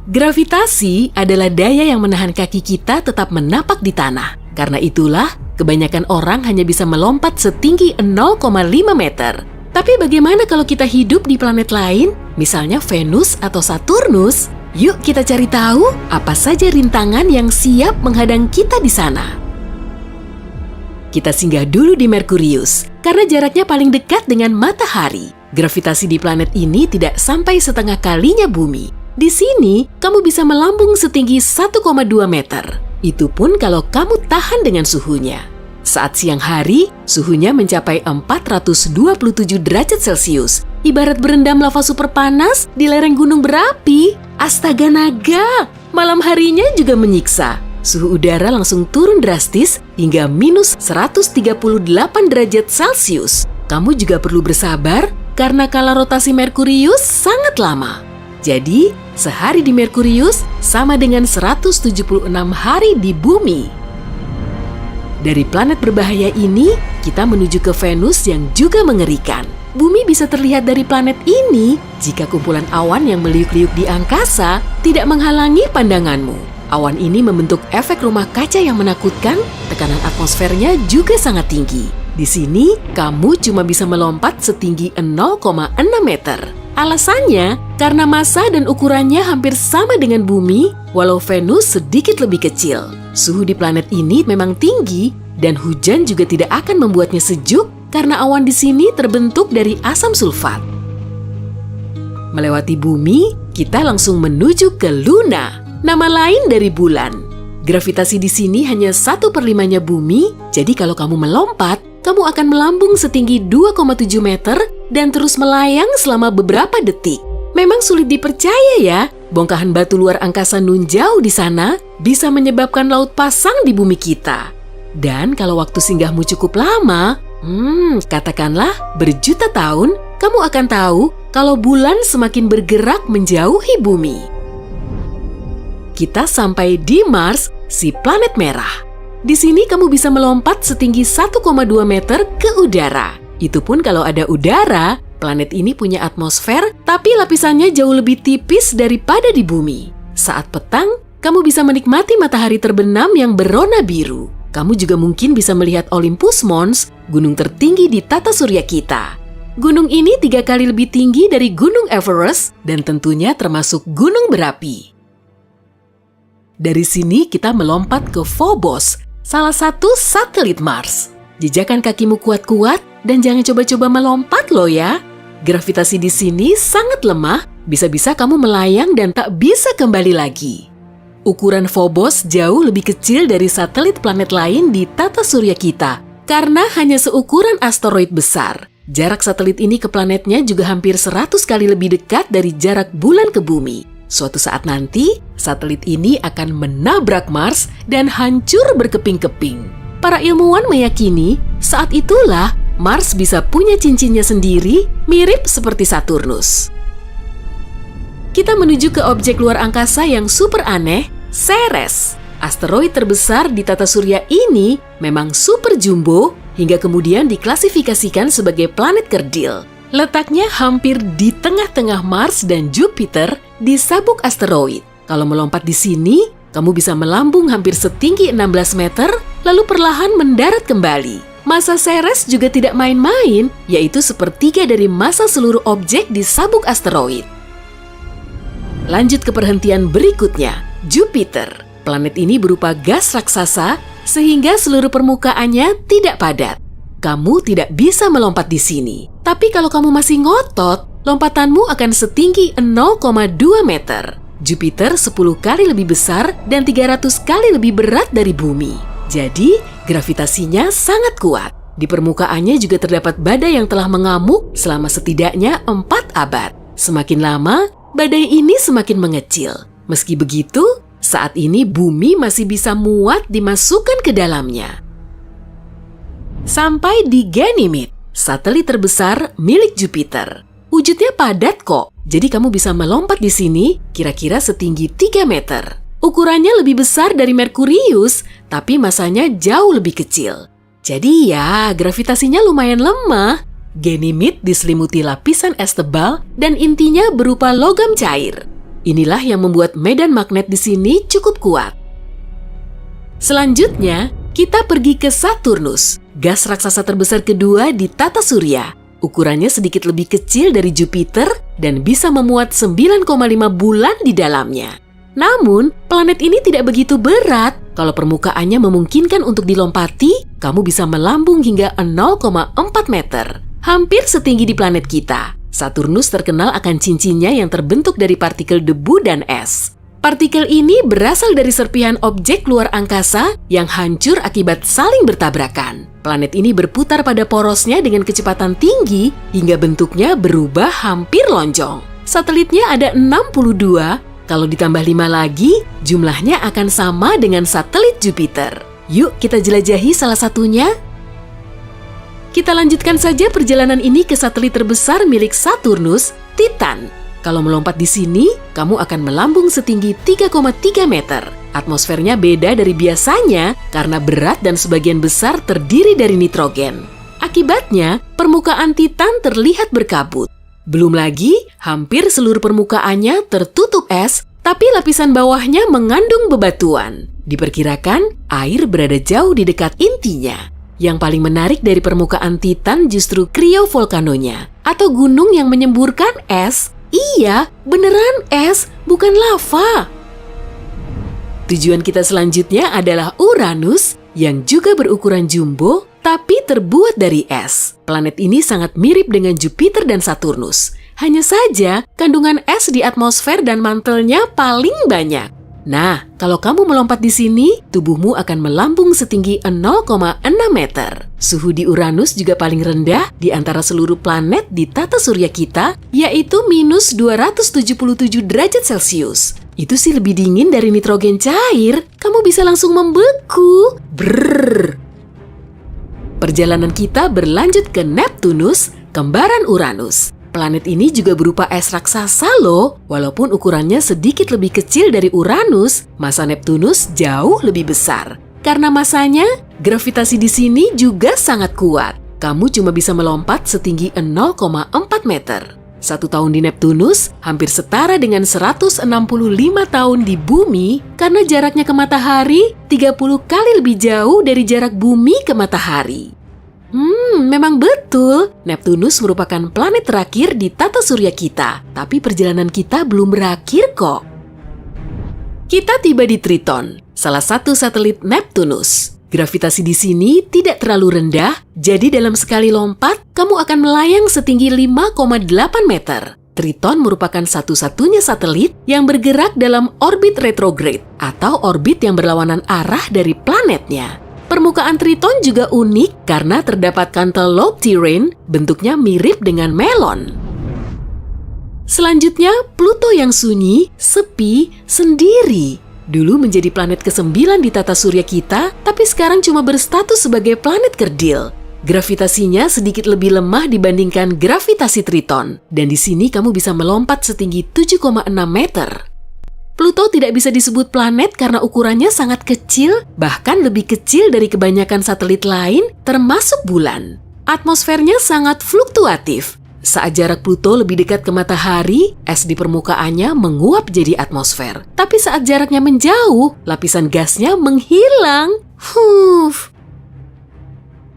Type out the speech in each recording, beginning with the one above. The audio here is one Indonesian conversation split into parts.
Gravitasi adalah daya yang menahan kaki kita tetap menapak di tanah. Karena itulah, kebanyakan orang hanya bisa melompat setinggi 0,5 meter. Tapi bagaimana kalau kita hidup di planet lain, misalnya Venus atau Saturnus? Yuk kita cari tahu apa saja rintangan yang siap menghadang kita di sana. Kita singgah dulu di Merkurius, karena jaraknya paling dekat dengan matahari. Gravitasi di planet ini tidak sampai setengah kalinya bumi. Di sini, kamu bisa melambung setinggi 1,2 meter. Itu pun kalau kamu tahan dengan suhunya. Saat siang hari, suhunya mencapai 427 derajat Celcius. Ibarat berendam lava super panas di lereng gunung berapi. Astaga naga, malam harinya juga menyiksa. Suhu udara langsung turun drastis hingga minus 138 derajat Celcius. Kamu juga perlu bersabar karena kala rotasi Merkurius sangat lama. Jadi, sehari di Merkurius sama dengan 176 hari di bumi. Dari planet berbahaya ini, kita menuju ke Venus yang juga mengerikan. Bumi bisa terlihat dari planet ini jika kumpulan awan yang meliuk-liuk di angkasa tidak menghalangi pandanganmu. Awan ini membentuk efek rumah kaca yang menakutkan, tekanan atmosfernya juga sangat tinggi. Di sini, kamu cuma bisa melompat setinggi 0,6 meter. Alasannya, karena massa dan ukurannya hampir sama dengan bumi, walau Venus sedikit lebih kecil. Suhu di planet ini memang tinggi, dan hujan juga tidak akan membuatnya sejuk karena awan di sini terbentuk dari asam sulfat. Melewati bumi, kita langsung menuju ke Luna, nama lain dari bulan. Gravitasi di sini hanya 1/5-nya bumi, jadi kalau kamu melompat, kamu akan melambung setinggi 2,7 meter dan terus melayang selama beberapa detik. Memang sulit dipercaya ya, bongkahan batu luar angkasa nun jauh di sana bisa menyebabkan laut pasang di bumi kita. Dan kalau waktu singgahmu cukup lama, katakanlah berjuta tahun, kamu akan tahu kalau bulan semakin bergerak menjauhi bumi. Kita sampai di Mars, si planet merah. Di sini kamu bisa melompat setinggi 1,2 meter ke udara. Itu pun kalau ada udara, planet ini punya atmosfer, tapi lapisannya jauh lebih tipis daripada di bumi. Saat petang, kamu bisa menikmati matahari terbenam yang berwarna biru. Kamu juga mungkin bisa melihat Olympus Mons, gunung tertinggi di tata surya kita. Gunung ini 3 kali lebih tinggi dari Gunung Everest dan tentunya termasuk gunung berapi. Dari sini kita melompat ke Phobos, salah satu satelit Mars. Jejakan kakimu kuat-kuat dan jangan coba-coba melompat loh ya. Gravitasi di sini sangat lemah, bisa-bisa kamu melayang dan tak bisa kembali lagi. Ukuran Phobos jauh lebih kecil dari satelit planet lain di tata surya kita, karena hanya seukuran asteroid besar. Jarak satelit ini ke planetnya juga hampir 100 kali lebih dekat dari jarak bulan ke bumi. Suatu saat nanti, satelit ini akan menabrak Mars dan hancur berkeping-keping. Para ilmuwan meyakini saat itulah Mars bisa punya cincinnya sendiri mirip seperti Saturnus. Kita menuju ke objek luar angkasa yang super aneh, Ceres. Asteroid terbesar di tata surya ini memang super jumbo hingga kemudian diklasifikasikan sebagai planet kerdil. Letaknya hampir di tengah-tengah Mars dan Jupiter di sabuk asteroid. Kalau melompat di sini, kamu bisa melambung hampir setinggi 16 meter, lalu perlahan mendarat kembali. Massa Ceres juga tidak main-main, yaitu sepertiga dari massa seluruh objek di sabuk asteroid. Lanjut ke perhentian berikutnya, Jupiter. Planet ini berupa gas raksasa, sehingga seluruh permukaannya tidak padat. Kamu tidak bisa melompat di sini. Tapi kalau kamu masih ngotot, lompatanmu akan setinggi 0,2 meter. Jupiter 10 kali lebih besar dan 300 kali lebih berat dari bumi. Jadi, gravitasinya sangat kuat. Di permukaannya juga terdapat badai yang telah mengamuk selama setidaknya 4 abad. Semakin lama, badai ini semakin mengecil. Meski begitu, saat ini bumi masih bisa muat dimasukkan ke dalamnya. Sampai di Ganymede, satelit terbesar milik Jupiter. Wujudnya padat kok, jadi kamu bisa melompat di sini kira-kira setinggi 3 meter. Ukurannya lebih besar dari Merkurius, tapi masanya jauh lebih kecil. Jadi ya, gravitasinya lumayan lemah. Ganymede diselimuti lapisan es tebal dan intinya berupa logam cair. Inilah yang membuat medan magnet di sini cukup kuat. Selanjutnya, kita pergi ke Saturnus, gas raksasa terbesar kedua di tata surya. Ukurannya sedikit lebih kecil dari Jupiter dan bisa memuat 9,5 bulan di dalamnya. Namun, planet ini tidak begitu berat. Kalau permukaannya memungkinkan untuk dilompati, kamu bisa melambung hingga 0,4 meter. Hampir setinggi di planet kita. Saturnus terkenal akan cincinnya yang terbentuk dari partikel debu dan es. Partikel ini berasal dari serpihan objek luar angkasa yang hancur akibat saling bertabrakan. Planet ini berputar pada porosnya dengan kecepatan tinggi hingga bentuknya berubah hampir lonjong. Satelitnya ada 62, kalau ditambah 5 lagi, jumlahnya akan sama dengan satelit Jupiter. Yuk kita jelajahi salah satunya. Kita lanjutkan saja perjalanan ini ke satelit terbesar milik Saturnus, Titan. Kalau melompat di sini, kamu akan melambung setinggi 3,3 meter. Atmosfernya beda dari biasanya karena berat dan sebagian besar terdiri dari nitrogen. Akibatnya, permukaan Titan terlihat berkabut. Belum lagi, hampir seluruh permukaannya tertutup es, tapi lapisan bawahnya mengandung bebatuan. Diperkirakan, air berada jauh di dekat intinya. Yang paling menarik dari permukaan Titan justru kriovolcanonya, atau gunung yang menyemburkan es. Iya, beneran es, bukan lava. Tujuan kita selanjutnya adalah Uranus, yang juga berukuran jumbo, tapi terbuat dari es. Planet ini sangat mirip dengan Jupiter dan Saturnus. Hanya saja, kandungan es di atmosfer dan mantelnya paling banyak. Nah, kalau kamu melompat di sini, tubuhmu akan melambung setinggi 0,6 meter. Suhu di Uranus juga paling rendah di antara seluruh planet di tata surya kita, yaitu minus 277 derajat Celcius. Itu sih lebih dingin dari nitrogen cair. Kamu bisa langsung membeku. Brrrr. Perjalanan kita berlanjut ke Neptunus, kembaran Uranus. Planet ini juga berupa es raksasa loh. Walaupun ukurannya sedikit lebih kecil dari Uranus, massa Neptunus jauh lebih besar. Karena massanya, gravitasi di sini juga sangat kuat. Kamu cuma bisa melompat setinggi 0,4 meter. 1 tahun di Neptunus hampir setara dengan 165 tahun di bumi karena jaraknya ke matahari 30 kali lebih jauh dari jarak bumi ke matahari. Memang betul, Neptunus merupakan planet terakhir di tata surya kita, tapi perjalanan kita belum berakhir kok. Kita tiba di Triton, salah satu satelit Neptunus. Gravitasi di sini tidak terlalu rendah, jadi dalam sekali lompat, kamu akan melayang setinggi 5,8 meter. Triton merupakan satu-satunya satelit yang bergerak dalam orbit retrograde, atau orbit yang berlawanan arah dari planetnya. Permukaan Triton juga unik karena terdapat kantel lobe terrain, bentuknya mirip dengan melon. Selanjutnya, Pluto yang sunyi, sepi, sendiri. Dulu menjadi planet ke-9 di tata surya kita, tapi sekarang cuma berstatus sebagai planet kerdil. Gravitasinya sedikit lebih lemah dibandingkan gravitasi Triton, dan di sini kamu bisa melompat setinggi 7,6 meter. Pluto tidak bisa disebut planet karena ukurannya sangat kecil, bahkan lebih kecil dari kebanyakan satelit lain, termasuk bulan. Atmosfernya sangat fluktuatif. Saat jarak Pluto lebih dekat ke matahari, es di permukaannya menguap jadi atmosfer. Tapi saat jaraknya menjauh, lapisan gasnya menghilang.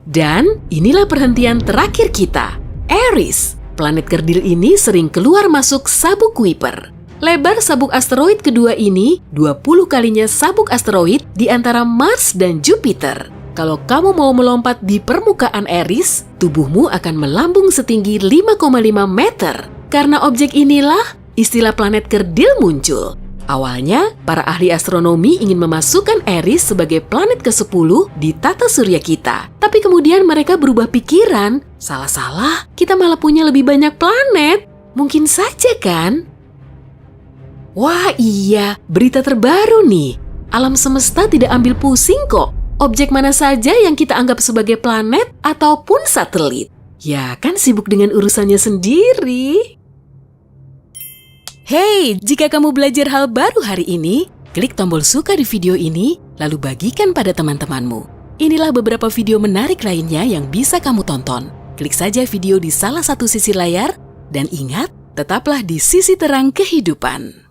Dan inilah perhentian terakhir kita, Eris. Planet kerdil ini sering keluar masuk sabuk Kuiper. Lebar sabuk asteroid kedua ini 20 kalinya sabuk asteroid di antara Mars dan Jupiter. Kalau kamu mau melompat di permukaan Eris, tubuhmu akan melambung setinggi 5,5 meter. Karena objek inilah istilah planet kerdil muncul. Awalnya, para ahli astronomi ingin memasukkan Eris sebagai planet ke-10 di tata surya kita. Tapi kemudian mereka berubah pikiran. Salah-salah, kita malah punya lebih banyak planet. Mungkin saja kan? Wah iya, berita terbaru nih. Alam semesta tidak ambil pusing kok. Objek mana saja yang kita anggap sebagai planet ataupun satelit. Ya kan sibuk dengan urusannya sendiri. Hey, jika kamu belajar hal baru hari ini, klik tombol suka di video ini, lalu bagikan pada teman-temanmu. Inilah beberapa video menarik lainnya yang bisa kamu tonton. Klik saja video di salah satu sisi layar, dan ingat, tetaplah di sisi terang kehidupan.